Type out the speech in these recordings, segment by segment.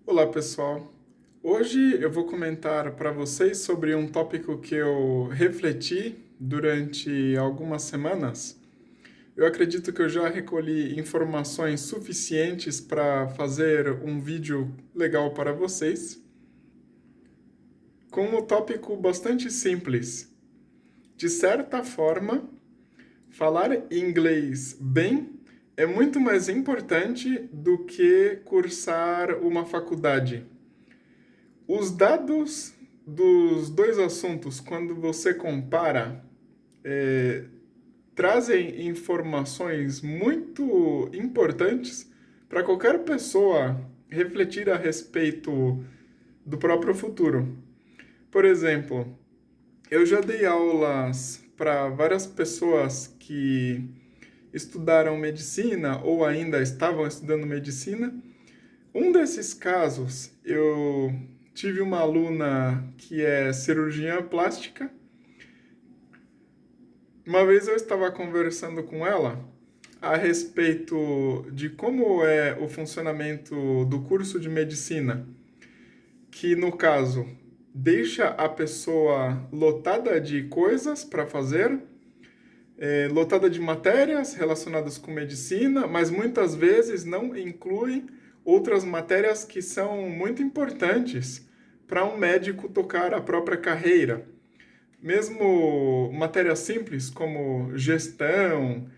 Olá, pessoal. Hoje eu vou comentar para vocês sobre um tópico que eu refleti durante algumas semanas. Eu acredito que eu já recolhi informações suficientes para fazer um vídeo legal para vocês, com um tópico bastante simples. De certa forma, falar inglês bem é muito mais importante do que cursar uma faculdade. Os dados dos dois assuntos, quando você compara, trazem informações muito importantes para qualquer pessoa refletir a respeito do próprio futuro. Por exemplo, eu já dei aulas para várias pessoas que estudaram medicina ou ainda estavam estudando medicina. Um desses casos, eu tive uma aluna que é cirurgiã plástica. Uma vez eu estava conversando com ela a respeito de como é o funcionamento do curso de medicina, que no caso deixa a pessoa lotada de coisas para fazer, lotada de matérias relacionadas com medicina, mas muitas vezes não inclui outras matérias que são muito importantes para um médico tocar a própria carreira. Mesmo matérias simples como gestão,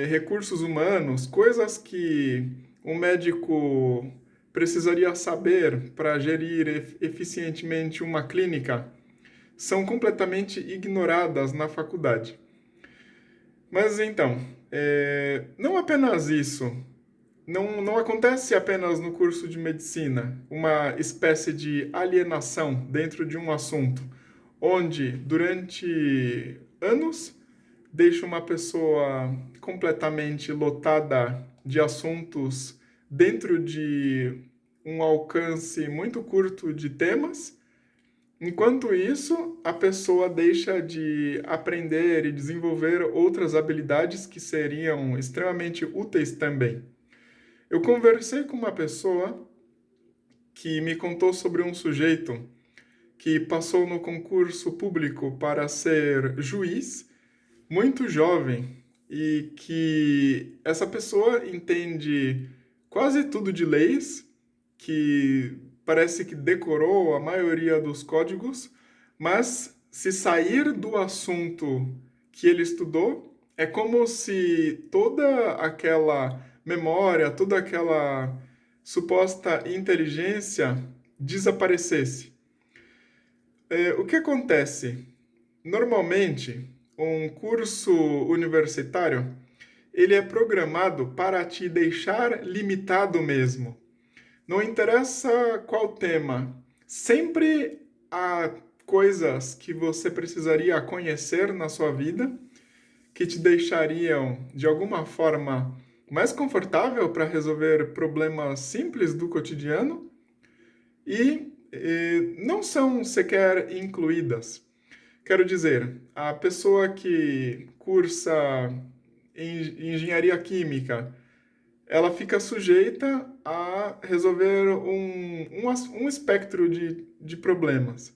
recursos humanos, coisas que um médico precisaria saber para gerir eficientemente uma clínica, são completamente ignoradas na faculdade. Mas então, não apenas isso. Não acontece apenas no curso de medicina uma espécie de alienação dentro de um assunto, onde durante anos deixa uma pessoa completamente lotada de assuntos dentro de um alcance muito curto de temas. Enquanto isso, a pessoa deixa de aprender e desenvolver outras habilidades que seriam extremamente úteis também. Eu conversei com uma pessoa que me contou sobre um sujeito que passou no concurso público para ser juiz, muito jovem, e que essa pessoa entende quase tudo de leis, que parece que decorou a maioria dos códigos, mas se sair do assunto que ele estudou, é como se toda aquela memória, toda aquela suposta inteligência desaparecesse. O que acontece? Normalmente, um curso universitário, ele é programado para te deixar limitado mesmo. Não interessa qual tema, sempre há coisas que você precisaria conhecer na sua vida que te deixariam, de alguma forma, mais confortável para resolver problemas simples do cotidiano e não são sequer incluídas. Quero dizer, a pessoa que cursa engenharia química, ela fica sujeita a resolver um espectro de problemas.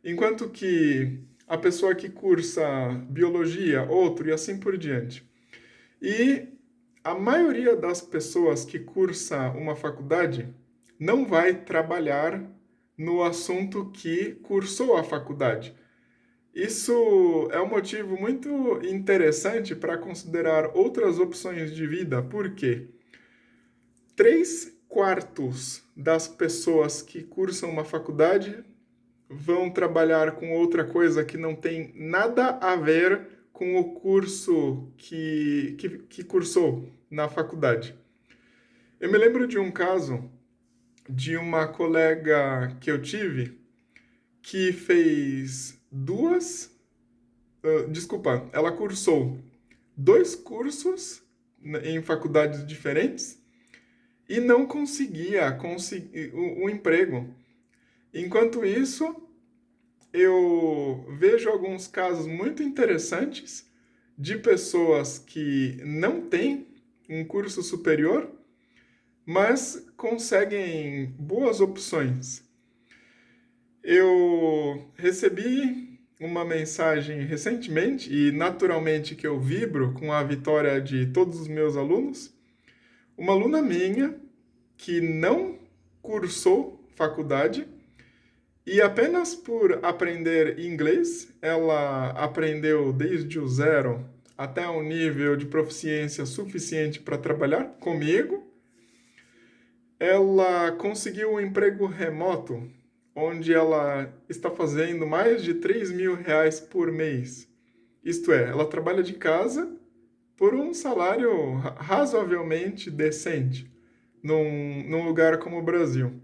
Enquanto que a pessoa que cursa biologia, outro, e assim por diante. E a maioria das pessoas que cursa uma faculdade não vai trabalhar no assunto que cursou a faculdade. Isso é um motivo muito interessante para considerar outras opções de vida, porque 3/4 das pessoas que cursam uma faculdade vão trabalhar com outra coisa que não tem nada a ver com o curso que cursou na faculdade. Eu me lembro de um caso de uma colega que eu tive que fez desculpa, ela cursou 2 cursos em faculdades diferentes e não conseguia conseguir um emprego. Enquanto isso, eu vejo alguns casos muito interessantes de pessoas que não têm um curso superior, mas conseguem boas opções. Eu recebi uma mensagem recentemente e naturalmente que eu vibro com a vitória de todos os meus alunos. Uma aluna minha que não cursou faculdade e apenas por aprender inglês, ela aprendeu desde o zero até um nível de proficiência suficiente para trabalhar comigo. Ela conseguiu um emprego remoto, onde ela está fazendo mais de R$ 3.000 por mês. Isto é, ela trabalha de casa por um salário razoavelmente decente, num lugar como o Brasil.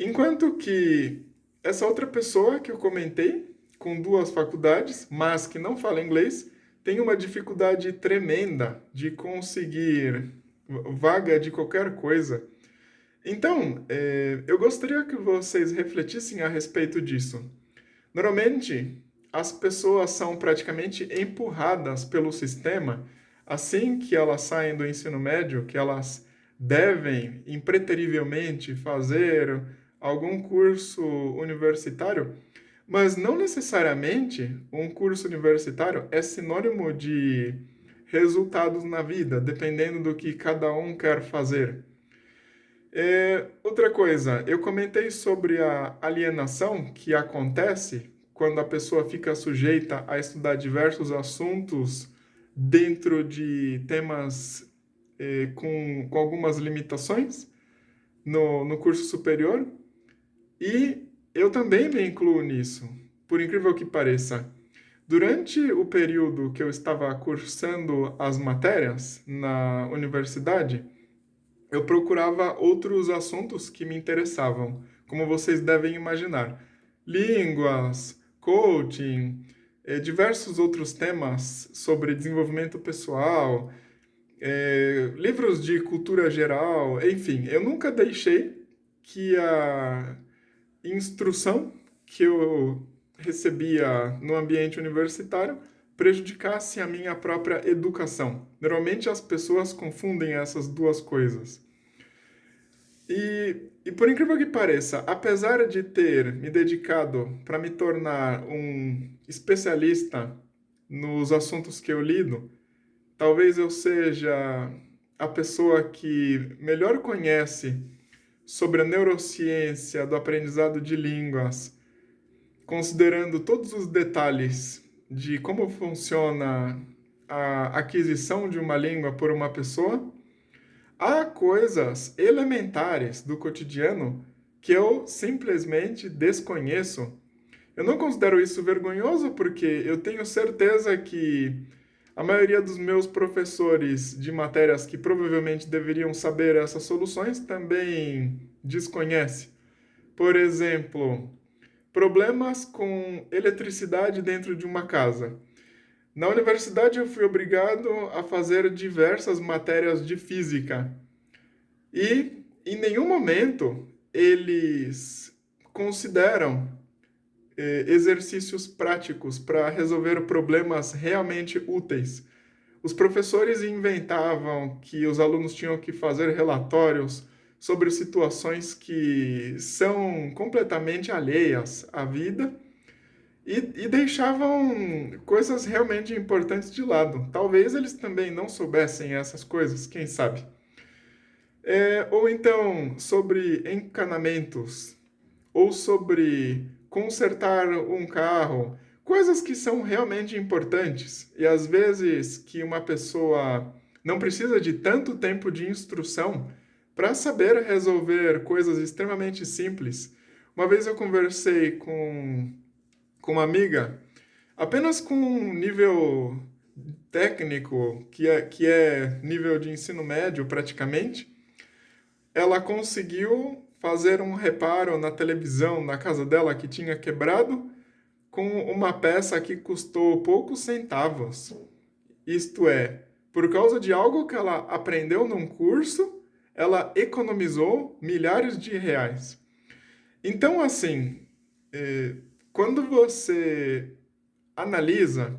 Enquanto que essa outra pessoa que eu comentei, com 2 faculdades, mas que não fala inglês, tem uma dificuldade tremenda de conseguir vaga de qualquer coisa. Então, eu gostaria que vocês refletissem a respeito disso. Normalmente, as pessoas são praticamente empurradas pelo sistema assim que elas saem do ensino médio, que elas devem impreterivelmente fazer algum curso universitário, mas não necessariamente um curso universitário é sinônimo de resultados na vida, dependendo do que cada um quer fazer. Outra coisa, eu comentei sobre a alienação que acontece quando a pessoa fica sujeita a estudar diversos assuntos dentro de temas com algumas limitações no curso superior. E eu também me incluo nisso, por incrível que pareça. Durante o período que eu estava cursando as matérias na universidade, eu procurava outros assuntos que me interessavam, como vocês devem imaginar. Línguas, coaching, diversos outros temas sobre desenvolvimento pessoal, livros de cultura geral, enfim, eu nunca deixei que a instrução que eu recebia no ambiente universitário prejudicasse a minha própria educação. Normalmente as pessoas confundem essas duas coisas. E por incrível que pareça, apesar de ter me dedicado para me tornar um especialista nos assuntos que eu lido, talvez eu seja a pessoa que melhor conhece sobre a neurociência do aprendizado de línguas, considerando todos os detalhes de como funciona a aquisição de uma língua por uma pessoa. Há coisas elementares do cotidiano que eu simplesmente desconheço. Eu não considero isso vergonhoso porque eu tenho certeza que a maioria dos meus professores de matérias que provavelmente deveriam saber essas soluções também desconhece. Por exemplo, problemas com eletricidade dentro de uma casa. Na universidade eu fui obrigado a fazer diversas matérias de física e em nenhum momento eles consideram exercícios práticos para resolver problemas realmente úteis. Os professores inventavam que os alunos tinham que fazer relatórios sobre situações que são completamente alheias à vida e deixavam coisas realmente importantes de lado. Talvez eles também não soubessem essas coisas, quem sabe? Ou então sobre encanamentos, ou sobre consertar um carro, coisas que são realmente importantes e às vezes que uma pessoa não precisa de tanto tempo de instrução para saber resolver coisas extremamente simples. Uma vez eu conversei com uma amiga, apenas com um nível técnico, que é nível de ensino médio praticamente, ela conseguiu fazer um reparo na televisão na casa dela que tinha quebrado com uma peça que custou poucos centavos. Isto é, por causa de algo que ela aprendeu num curso, ela economizou milhares de reais. Então, assim, quando você analisa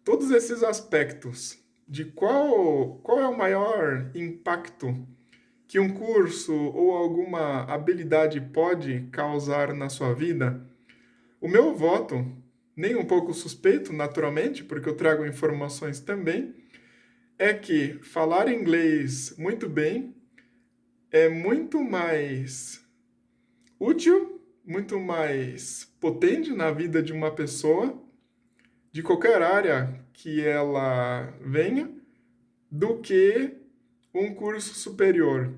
todos esses aspectos de qual é o maior impacto que um curso ou alguma habilidade pode causar na sua vida, o meu voto, nem um pouco suspeito, naturalmente, porque eu trago informações também, é que falar inglês muito bem é muito mais útil, muito mais potente na vida de uma pessoa, de qualquer área que ela venha, do que um curso superior.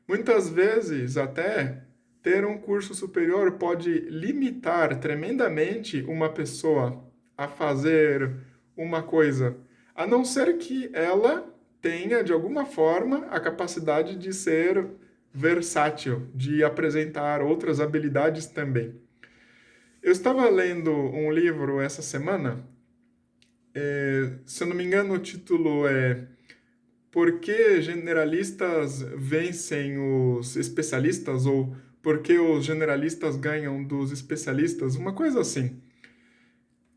Muitas vezes, até, ter um curso superior pode limitar tremendamente uma pessoa a fazer uma coisa, a não ser que ela tenha, de alguma forma, a capacidade de ser versátil, de apresentar outras habilidades também. Eu estava lendo um livro essa semana, se eu não me engano, o título é Por que generalistas vencem os especialistas ou por que os generalistas ganham dos especialistas, uma coisa assim.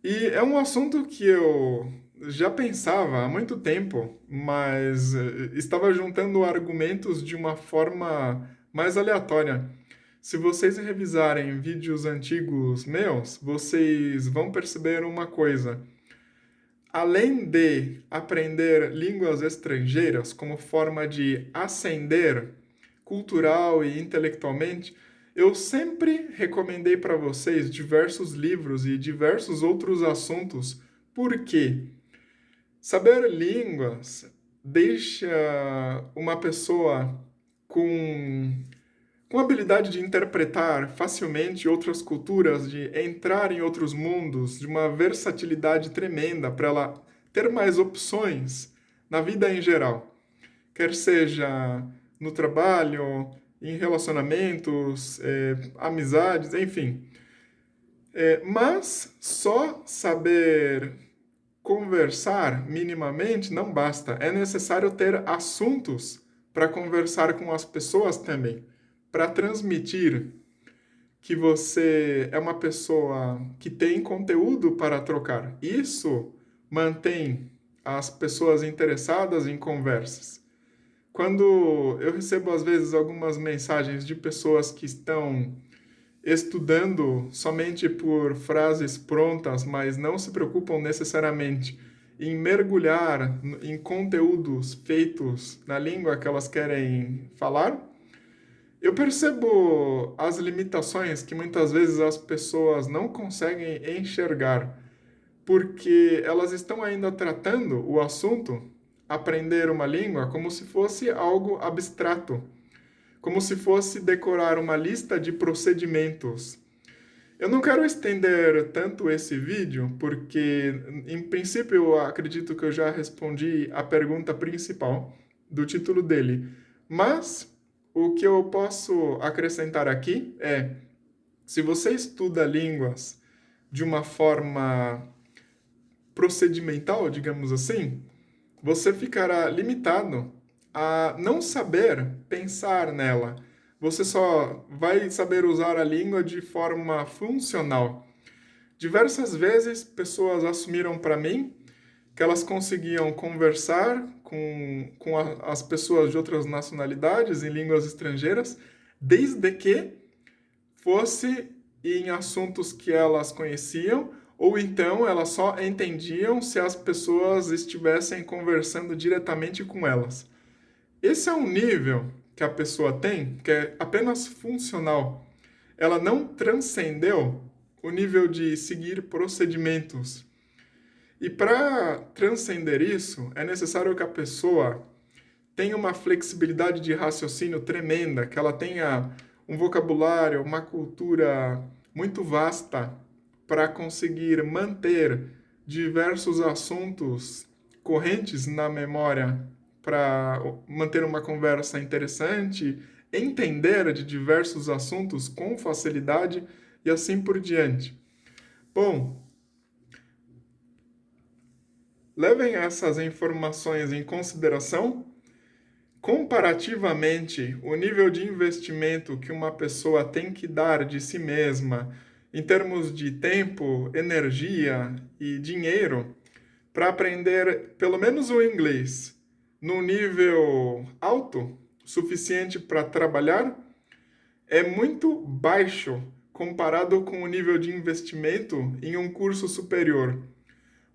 E é um assunto que eu já pensava há muito tempo, mas estava juntando argumentos de uma forma mais aleatória. Se vocês revisarem vídeos antigos meus, vocês vão perceber uma coisa. Além de aprender línguas estrangeiras como forma de ascender cultural e intelectualmente, eu sempre recomendei para vocês diversos livros e diversos outros assuntos, porque saber línguas deixa uma pessoa com a habilidade de interpretar facilmente outras culturas, de entrar em outros mundos, de uma versatilidade tremenda para ela ter mais opções na vida em geral, quer seja no trabalho, em relacionamentos, amizades, enfim. Mas só saber conversar minimamente não basta. É necessário ter assuntos para conversar com as pessoas também, para transmitir que você é uma pessoa que tem conteúdo para trocar. Isso mantém as pessoas interessadas em conversas. Quando eu recebo às vezes algumas mensagens de pessoas que estão estudando somente por frases prontas, mas não se preocupam necessariamente em mergulhar em conteúdos feitos na língua que elas querem falar, eu percebo as limitações que muitas vezes as pessoas não conseguem enxergar, porque elas estão ainda tratando o assunto, aprender uma língua, como se fosse algo abstrato, como se fosse decorar uma lista de procedimentos. Eu não quero estender tanto esse vídeo, porque, em princípio, eu acredito que eu já respondi a pergunta principal do título dele. Mas o que eu posso acrescentar aqui é: se você estuda línguas de uma forma procedimental, digamos assim, você ficará limitado a não saber pensar nela. Você só vai saber usar a língua de forma funcional. Diversas vezes, pessoas assumiram para mim que elas conseguiam conversar com as pessoas de outras nacionalidades em línguas estrangeiras, desde que fosse em assuntos que elas conheciam, ou então elas só entendiam se as pessoas estivessem conversando diretamente com elas. Esse é um nível que a pessoa tem, que é apenas funcional. Ela não transcendeu o nível de seguir procedimentos. E para transcender isso, é necessário que a pessoa tenha uma flexibilidade de raciocínio tremenda, que ela tenha um vocabulário, uma cultura muito vasta para conseguir manter diversos assuntos correntes na memória, para manter uma conversa interessante, entender de diversos assuntos com facilidade e assim por diante. Bom, levem essas informações em consideração. Comparativamente, o nível de investimento que uma pessoa tem que dar de si mesma, em termos de tempo, energia e dinheiro, para aprender pelo menos o inglês num nível alto, suficiente para trabalhar é muito baixo comparado com o nível de investimento em um curso superior.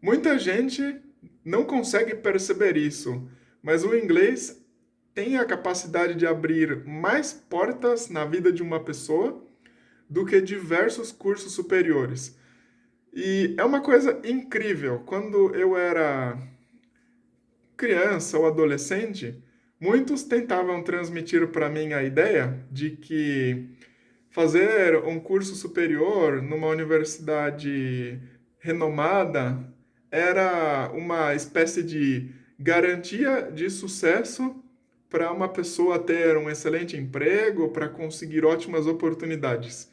Muita gente não consegue perceber isso, mas o inglês tem a capacidade de abrir mais portas na vida de uma pessoa do que diversos cursos superiores. E é uma coisa incrível. Quando eu era criança ou adolescente, muitos tentavam transmitir para mim a ideia de que fazer um curso superior numa universidade renomada era uma espécie de garantia de sucesso para uma pessoa ter um excelente emprego, para conseguir ótimas oportunidades.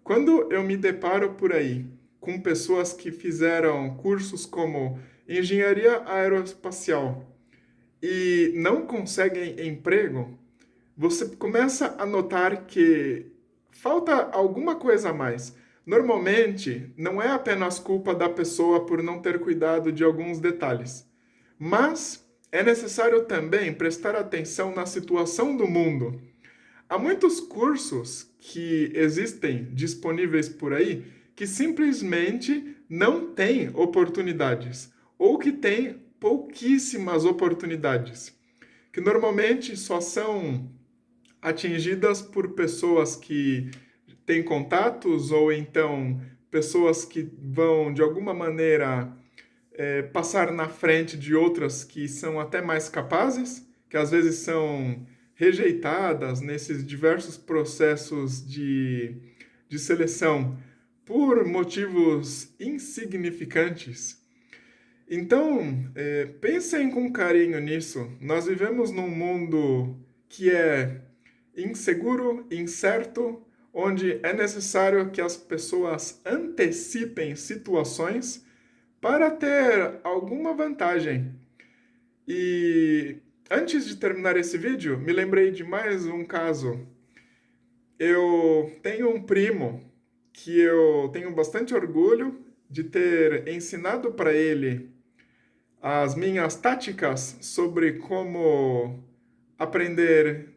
Quando eu me deparo por aí com pessoas que fizeram cursos como engenharia aeroespacial e não conseguem emprego, você começa a notar que falta alguma coisa a mais. Normalmente, não é apenas culpa da pessoa por não ter cuidado de alguns detalhes, mas é necessário também prestar atenção na situação do mundo. Há muitos cursos que existem disponíveis por aí que simplesmente não têm oportunidades ou que têm pouquíssimas oportunidades, que normalmente só são atingidas por pessoas que têm contatos ou então pessoas que vão de alguma maneira passar na frente de outras que são até mais capazes, que às vezes são rejeitadas nesses diversos processos de seleção por motivos insignificantes. Então, pensem com carinho nisso. Nós vivemos num mundo que é inseguro, incerto, onde é necessário que as pessoas antecipem situações para ter alguma vantagem. E antes de terminar esse vídeo, me lembrei de mais um caso. Eu tenho um primo que eu tenho bastante orgulho de ter ensinado para ele as minhas táticas sobre aprender,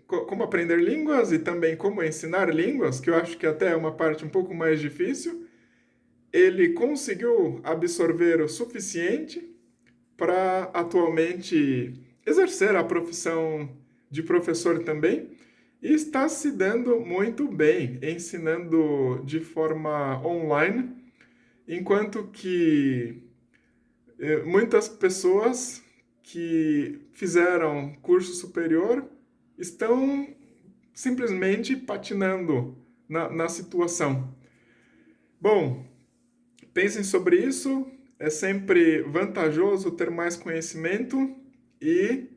como aprender línguas e também como ensinar línguas, que eu acho que até é uma parte um pouco mais difícil. Ele conseguiu absorver o suficiente para atualmente exercer a profissão de professor também e está se dando muito bem ensinando de forma online, enquanto que muitas pessoas que fizeram curso superior estão simplesmente patinando na situação. Bom, pensem sobre isso. É sempre vantajoso ter mais conhecimento e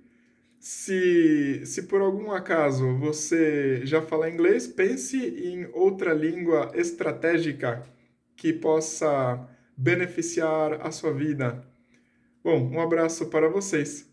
se por algum acaso você já fala inglês, pense em outra língua estratégica que possa beneficiar a sua vida. Bom, um abraço para vocês.